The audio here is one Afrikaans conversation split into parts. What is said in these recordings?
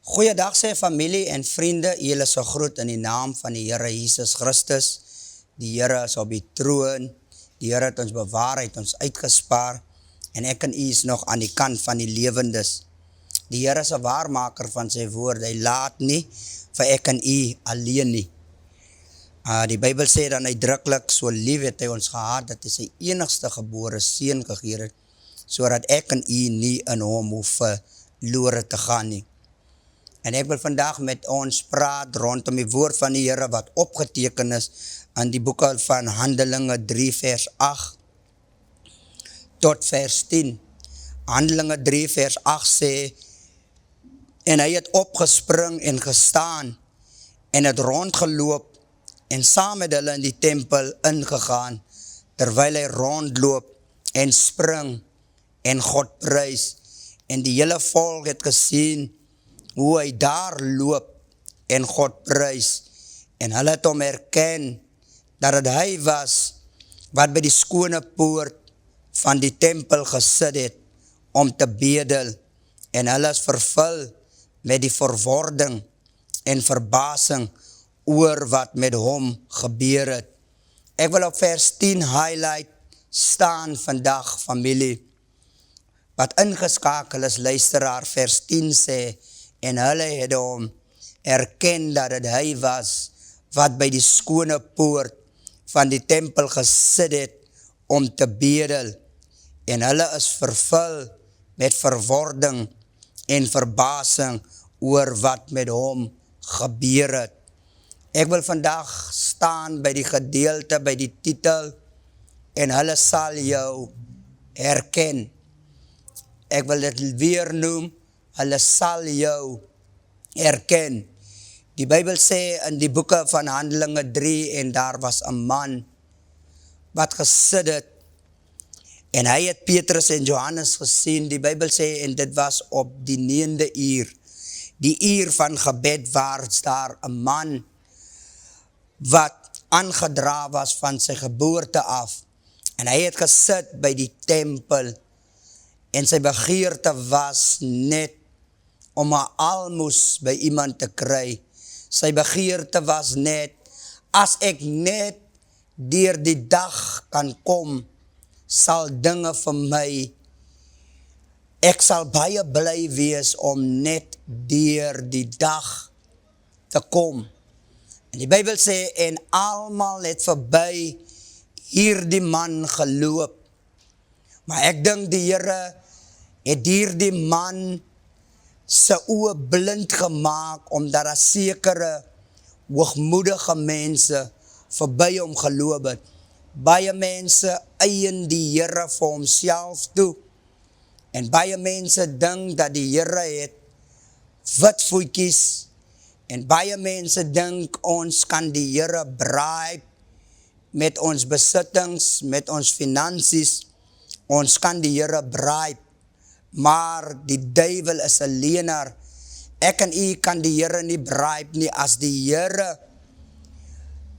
Goeiedag sê familie en vriende, julle is so groet in die naam van die Here Jesus Christus. Die Here is op die troon, die Here het ons bewaar, het ons uitgespaar, en ek en u is nog aan die kant van die lewendes. Die Here is 'n waarmaker van sy woord, hy laat nie vir ek en u alleen nie. Die Bybel sê dan uitdruklik, so lief het hy ons gehad, dat hy sy enigste gebore seun gegee het, sodat ek en u nie in hom hoef verlore te gaan nie. En ek wil vandag met ons praat rondom die woord van die Here wat opgeteken is in die boeke van Handelinge 3 vers 8 tot vers 10. Handelinge 3 vers 8 sê, en hy het opgespring en gestaan en het rondgeloop en saam met hulle in die tempel ingegaan, terwyl hy rondloop en spring en God prys. En die hele volk het gesien hoe hy daar loop en God prys. En hulle het hom herken dat het hy was wat by die skone poort van die tempel gesit het om te bedel. En hulle is vervul met die verwording en verbasing oor wat met hom gebeur het. Ek wil op vers 10 highlight staan vandag, familie. Wat ingeskakel is, luisteraar, vers 10 sê, en hulle het hom erken dat het hy was wat by die skone poort van die tempel gesit het om te bedel. En hulle is vervul met verwording en verbasing oor wat met hom gebeur het. Ek wil vandag staan by die gedeelte, by die titel, en hulle sal jou herken. Ek wil dit weer noem, hulle sal jou herken. Die Bybel sê in die boeke van Handelinge 3, en daar was 'n man wat gesit het, en hy het Petrus en Johannes gesien. Die Bybel sê, en dit was op die 9de uur, die uur van gebed, waar daar 'n man wat aangedra was van sy geboorte af, en hy het gesit by die tempel, en sy begeerte was net om 'n almoes by iemand te kry. Sy begeerte was net, as ek net deur die dag kan kom, sal dinge vir my, ek sal baie bly wees om net deur die dag te kom. En die Bybel sê, en almal het verby hierdie man geloop. Maar ek dink die Here het hierdie man sy oë blind gemaak, omdat daar sekere hoogmoedige mense verby hom geloop het. Baie mense eien die Here vir homself toe, en baie mense dink dat die Here het wit voetjies, en baie mense dink ons kan die Here bribe met ons besittings, met ons finansies, ons kan die Here bribe. Maar die duiwel is 'n leienaar. Ek en u kan die Here nie bribe nie. As die Here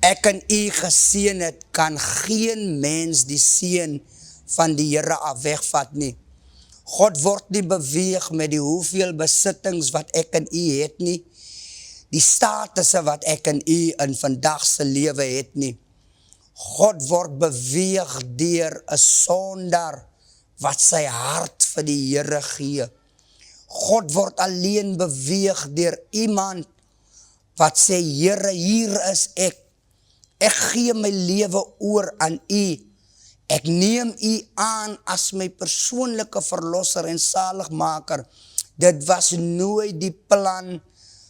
ek en u geseën het, kan geen mens die seën van die Here af wegvat nie. God word nie beweeg met die hoeveel besittings wat ek en u het nie, die statusse wat ek en u in vandag se lewe het nie. God word beweeg deur 'n sondaar wat sy hart vir die Here gee. God word alleen beweeg deur iemand wat sê, Here, hier is ek. Ek gee my lewe oor aan u. Ek neem u aan as my persoonlike verlosser en saligmaker. Dit was nooit die plan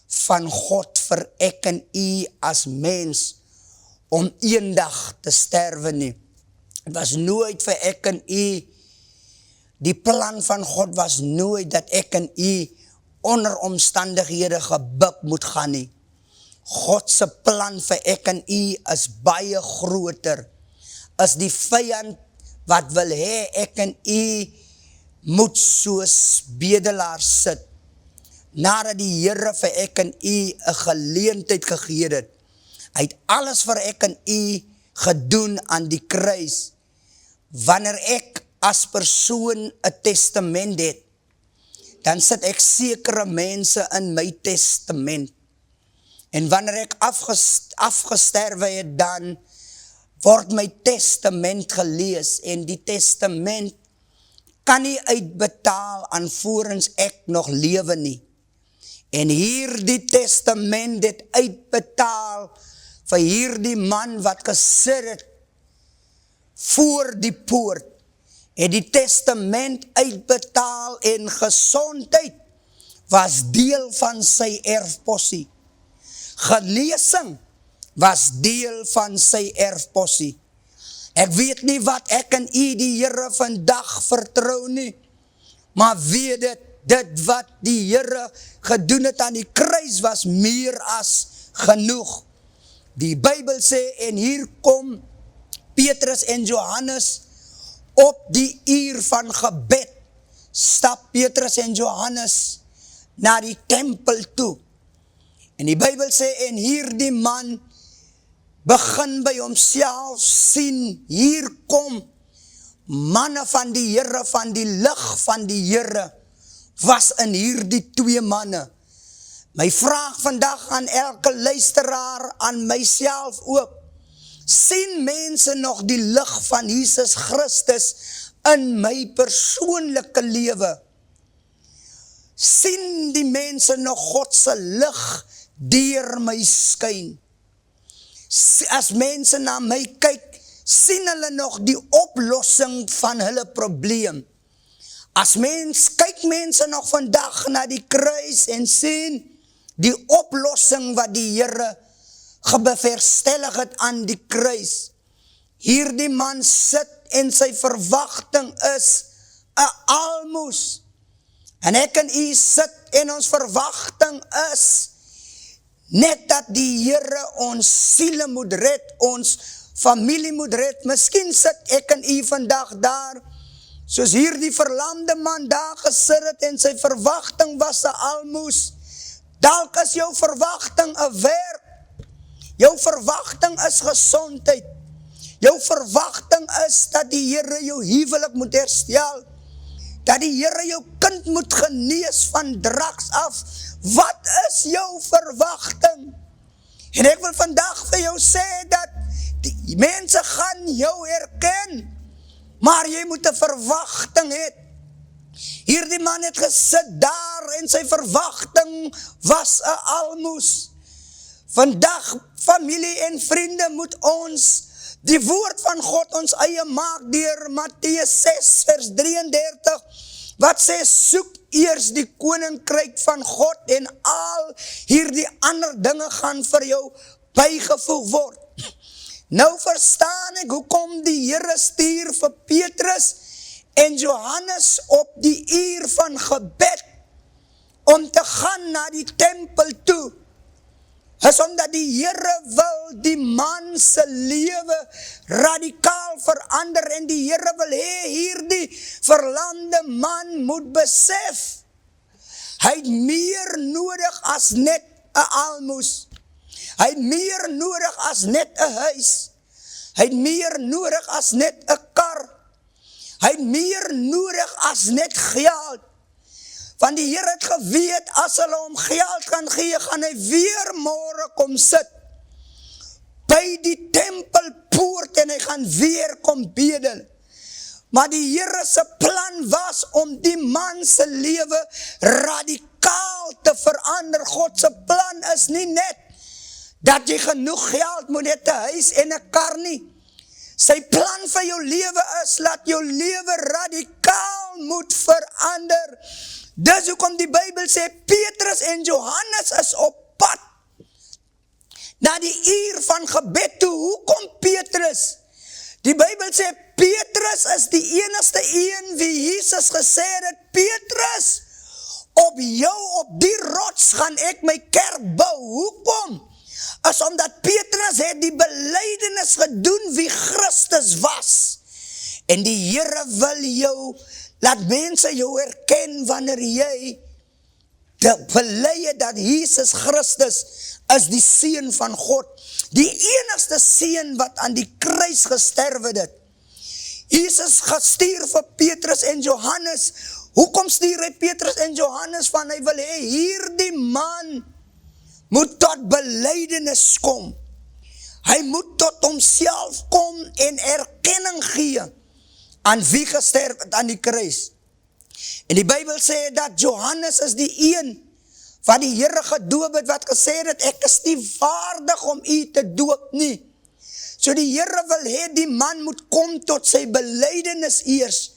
van God vir ek en u as mens om eendag te sterwe nie. Het was nooit vir ek en u, die plan van God was nooit dat ek en u onder omstandighede gebuk moet gaan nie. God se plan vir ek en u is baie groter. Is die vyand wat wil hê ek en u moet soos bedelaars sit. Nadat die Here vir ek en u 'n geleentheid gegee het. Hy het alles vir ek en u gedoen aan die kruis. Wanneer ek as persoon 'n testament het, dan sit ek sekere mense in my testament. En wanneer ek afgesterwe het, dan word my testament gelees, en die testament kan nie uitbetaal alvorens ek nog lewe nie. En hierdie testament het uitbetaal vir hierdie man wat gesit het voor die poort, het die testament uitbetaal en gesondheid was deel van sy erfposie. Genesing was deel van sy erfposie. Ek weet nie wat ek en u die Here vandag vertrou nie, maar weet dit wat die Here gedoen het aan die kruis was meer as genoeg. Die Bybel sê, en hier kom Petrus en Johannes op die uur van gebed, stap Petrus en Johannes na die tempel toe. En die Bybel sê, en hierdie man begin by homself sien, hier kom manne van die Here, van die lig van die Here, was in hierdie twee manne. My vraag vandag aan elke luisteraar, aan myself ook, sien mense nog die lig van Jesus Christus in my persoonlike lewe? Sien die mense nog God se lig deur my skyn? As mense na my kyk, sien hulle nog die oplossing van hulle probleem? Kyk mense nog vandag na die kruis en sien die oplossing wat die Here gebewerkstellig het aan die kruis? Hierdie man sit en sy verwagting is 'n almoes. En ek en u sit en ons verwagting is net dat die Here ons siele moet red, ons familie moet red. Miskien sit ek en u vandag daar, soos hierdie verlamde man daar gesit het en sy verwagting was 'n almoes. Dalk is jou verwagting 'n werk. Jou verwagting is gesondheid. Jou verwagting is dat die Here jou huwelik moet herstel, dat die Here jou kind moet genees van drugs af. Wat is jou verwagting? En ek wil vandag vir jou sê dat die mense gaan jou herken, maar jy moet 'n verwagting hê. Hierdie man het gesit daar en sy verwagting was 'n almoes. Vandag, familie en vriende, moet ons die woord van God ons eie maak deur Matteus 6 vers 33, wat sê, soek eers die koninkryk van God en al hierdie ander dinge gaan vir jou bygevoeg word. Nou verstaan ek hoekom die Here stuur vir Petrus en Johannes op die uur van gebed om te gaan na die tempel toe. Is omdat die Here wil die man se lewe radikaal verander, en die Here wil hê hierdie verlamde man moet besef, hy het meer nodig as net 'n almoes. Hy het meer nodig as net 'n huis. Hy het meer nodig as net 'n kar. Hy het meer nodig as net geld. Want die Here het geweet, as hulle hom geld kan gee, gaan hy weer môre kom sit by die tempelpoort en hy gaan weer kom bedel. Maar die Here se plan was om die man se lewe radikaal te verander. God se plan is nie net dat jy genoeg geld moet hê, 'n huis en 'n kar nie. Sy plan vir jou lewe is dat jou lewe radikaal moet verander. Dis hoekom die Bybel sê Petrus en Johannes is op pad na die uur van gebed toe. Hoekom Petrus? Die Bybel sê Petrus is die enigste een wie Jesus gesê het, Petrus, op jou, op die rots gaan ek my kerk bou. Hoekom? Is omdat Petrus het die belydenis gedoen wie Christus was. En die Here wil jou, laat mense jou herken wanneer jy bely dat Jesus Christus is die seun van God. Die enigste seun wat aan die kruis gesterwe het. Jesus gestuur vir Petrus en Johannes. Hoekom stuur hy Petrus en Johannes van, hy wil hê, hierdie man moet tot belydenis kom. Hy moet tot homself kom en erkenning gee aan wie gesterf het aan die kruis. En die Bybel sê dat Johannes is die een wat die Here gedoop het, wat gesê het, ek is nie waardig om u te doop nie. So die Here wil hê, die man moet kom tot sy belydenis eers,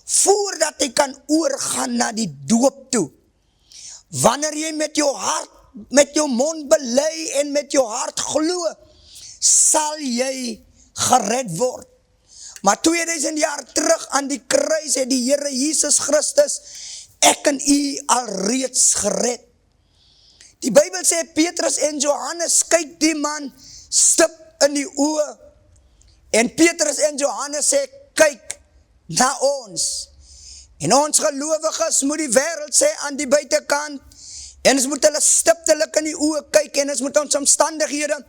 voordat hy kan oorgaan na die doop toe. Wanneer jy met jou hart, met jou mond bely en met jou hart glo, sal jy gered word. Maar 2000 jaar terug aan die kruis het die Here Jesus Christus ek en u alreeds gered. Die Bybel sê Petrus en Johannes kyk die man stip in die oë. En Petrus en Johannes sê kyk na ons. En ons gelowiges moet die wêreld sê aan die buitekant. En ons moet hulle stiptelik in die oë kyk en ons moet ons omstandighede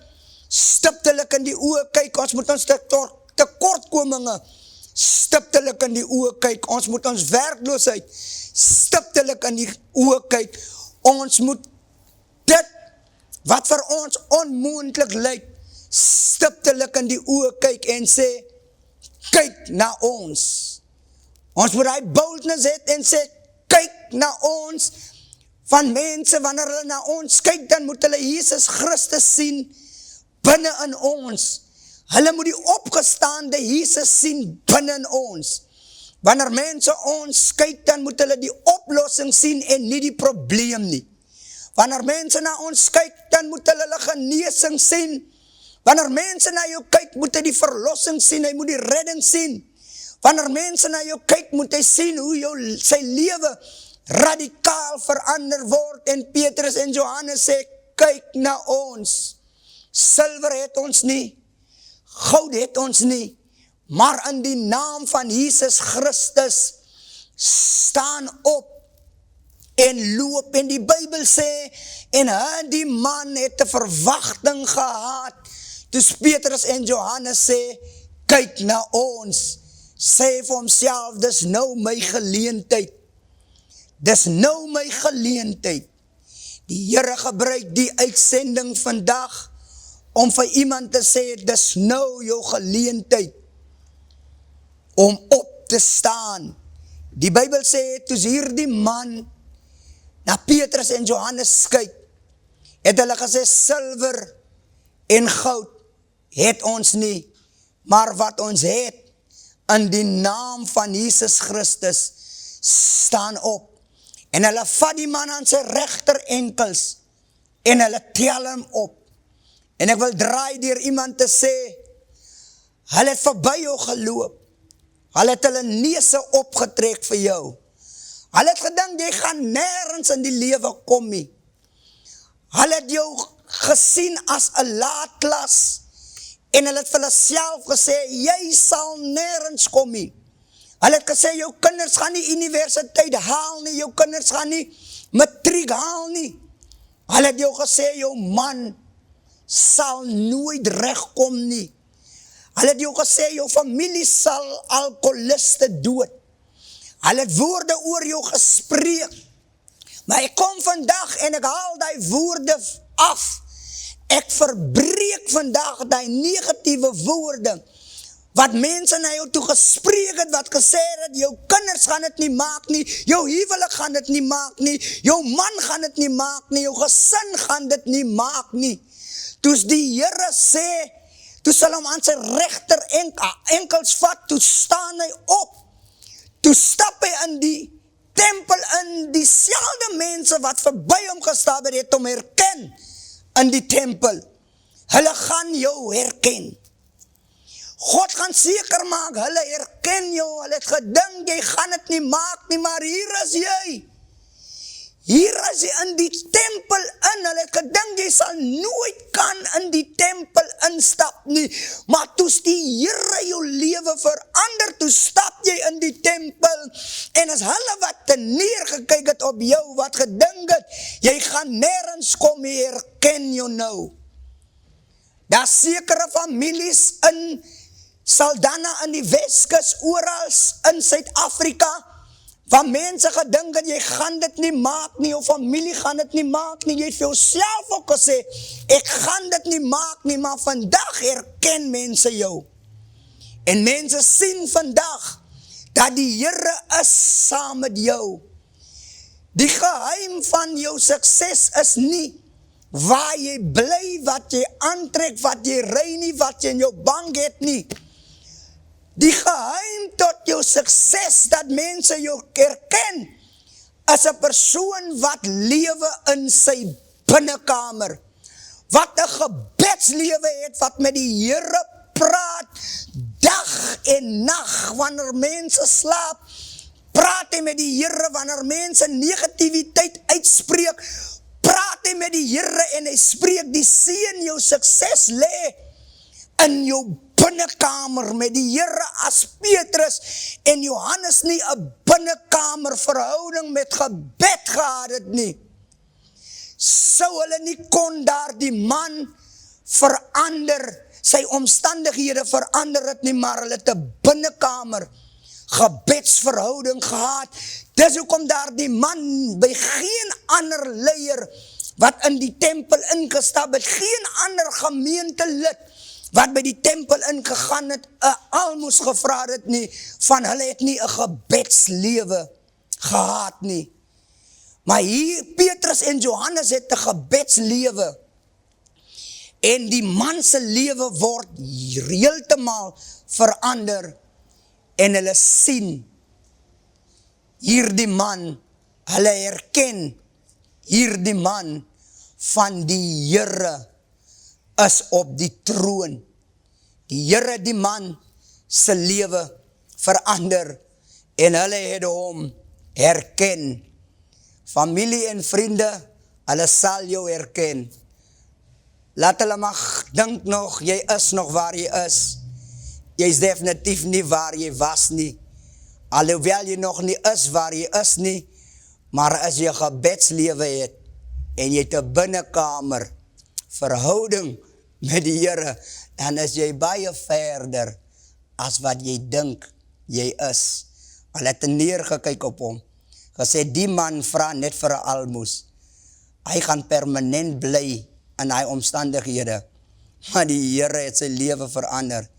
stiptelik in die oë kyk. Ons moet ons tekortkominge stiptelik in die oë kyk. Ons moet ons werkloosheid stiptelik in die oë kyk. Ons moet dit wat vir ons onmoontlik lyk stiptelik in die oë kyk en sê kyk na ons. Ons moet hy boldness het en sê kyk na ons. Van mense, wanneer hulle na ons kyk, dan moet hulle Jesus Christus sien binne in ons. Hulle moet die opgestaande Jesus sien binne in ons. Wanneer mense ons kyk, dan moet hulle die oplossing sien en nie die probleem nie. Wanneer mense na ons kyk, dan moet hulle genesing sien. Wanneer mense na jou kyk, moet hy die verlossing sien, hy moet die redding sien. Wanneer mense na jou kyk, moet hy sien hoe sy lewe radikaal verander word. En Petrus en Johannes sê, kyk na ons. Silwer het ons nie, goud het ons nie, maar in die naam van Jesus Christus staan op en loop. En die Bybel sê, en die man het 'n verwagting gehad, dus Petrus en Johannes sê, kyk na ons, sê vir homself, dis nou my geleentheid, dis nou my geleentheid. Die Here gebruik die uitsending vandag, om vir iemand te sê, dis nou jou geleentheid, om op te staan. Die Bybel sê, toe hierdie man, na Petrus en Johannes kyk, het hulle gesê, silwer en goud, het ons nie, maar wat ons het, in die naam van Jesus Christus, staan op. En hulle vat die man aan sy regter enkels, en hulle tel hom op. En ek wil draai deur iemand te sê, hulle het verby jou geloop, hulle het hulle neuse opgetrek vir jou, hulle het gedink, jy gaan nêrens in die lewe kom nie, hulle het jou gesien as 'n laatklas, en hulle het vir hulle self gesê, jy sal nêrens kom nie, hulle het gesê, jou kinders gaan nie universiteit haal nie, jou kinders gaan nie matriek haal nie, hulle het jou gesê, jou man sal nooit regkom nie. Hulle het jou gesê, jou familie sal alkoholiste dood. Hulle het woorde oor jou gespreek. Maar ek kom vandag en ek haal die woorde af. Ek verbreek vandag die negatiewe woorde, wat mense na jou toe gespreek het, wat gesê het, jou kinders gaan dit nie maak nie, jou huwelik gaan dit nie maak nie, jou man gaan dit nie maak nie, jou gesin gaan dit nie maak nie. Toe die Here sê, toe sal hom aan sy regter enkels vat, toe staan hy op, toe stap hy in die tempel in, dieselfde mense wat verby hom gestap het om herken in die tempel, hulle gaan jou herken. God gaan seker maak, hulle herken jou, hulle het gedink, jy gaan het nie maak nie, maar hier is jy. Hier is jy in die tempel in, hulle het gedink, jy sal nooit kan in die tempel instap nie, maar toes die Here jou lewe verander, toe stap jy in die tempel, en as hulle wat te neergekyk het op jou, wat gedink het, jy gaan nêrens kom, jy herken jou nou. Daar sekere families in Saldanha in die Weskus, oral in Suid-Afrika, Van mense gedink dat jy gaan dit nie maak nie, jou familie gaan dit nie maak nie, jy het vir jouself ook gesê, ek gaan dit nie maak nie, maar vandag herken mense jou. En mense sien vandag, dat die Here is saam met jou. Die geheim van jou sukses is nie, waar jy bly, wat jy aantrek, wat jy ry nie, wat jy in jou bank het nie. Die geheim tot jou sukses, dat mense jou herken, is 'n persoon wat lewe in sy binnekamer, wat 'n gebedslewe het, wat met die Here praat, dag en nag, wanneer mense slaap, praat hy met die Here, wanneer mense negativiteit uitspreek, praat hy met die Here en hy spreek die seën, jou sukses lê in jou binnekamer met die Here. As Petrus en Johannes nie 'n binnekamer verhouding met gebed gehad het nie, sou hulle nie kon daar die man verander, sy omstandighede verander het nie, maar hulle het 'n binnekamer gebedsverhouding gehad. Dis hoekom daar die man by geen ander leier wat in die tempel ingestap het, geen ander gemeentelid wat by die tempel ingegaan het, 'n almoes gevra het nie, van hulle het nie 'n gebedslewe gehad nie. Maar hier, Petrus en Johannes het 'n gebedslewe, en die man se lewe word heeltemal verander, en hulle sien, hierdie man, hulle herken, hierdie man van die Here is op die troon. Die Here, die man se lewe verander, en hulle het hom herken. Familie en vriende, hulle sal jou herken. Laat hulle mag dink nog, jy is nog waar jy is. Jy is definitief nie waar jy was nie. Alhoewel jy nog nie is waar jy is nie, maar as jy 'n gebedslewe het, en jy het 'n binnekamer verhouding met die Here, dan is jy baie verder as wat jy dink jy is. Hulle het neergekyk op hom, gesê die man vra net vir 'n almoes. Hy gaan permanent bly in hy omstandighede, maar die Here het sy lewe verander,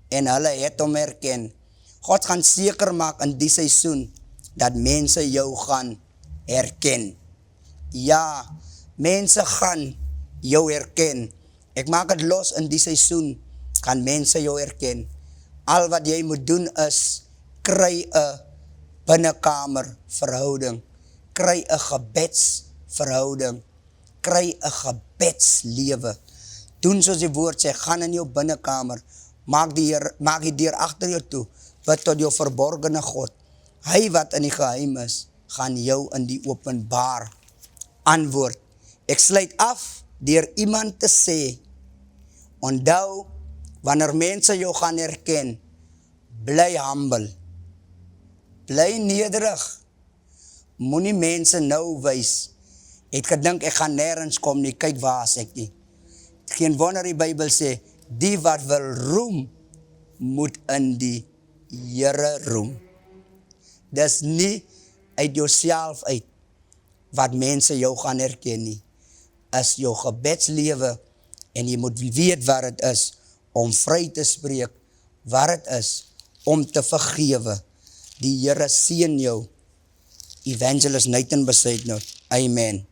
en hulle het hom herken. God gaan seker maak in die seisoen, dat mense jou gaan herken. Ja, mense gaan jou herken. Ek maak het los in die seisoen, gaan mense jou herken. Al wat jy moet doen is, kry 'n binnekamer verhouding, kry 'n gebedsverhouding, kry 'n gebedslewe. Doen soos die woord sê, gaan in jou binnekamer, maak die deur agter jou toe, bid tot jou verborgene God. Hy wat in die geheim is, gaan jou in die openbaar antwoord. Ek sluit af deur iemand te sê, onthou, wanneer mense jou gaan herken, bly humble, bly nederig, moenie mense nou wys, het gedink ek gaan nergens kom nie, kyk waar is ek nie. Geen wonder die Bybel sê, die wat wil roem, moet in die Here roem. Dis nie uit jouself uit, wat mense jou gaan herken nie, is jou gebedslewe, en jy moet weet wat het is, om vry te spreek, wat het is, om te vergewe. Die Here seën jou. Evangelist Nathan Besuitnout. Amen.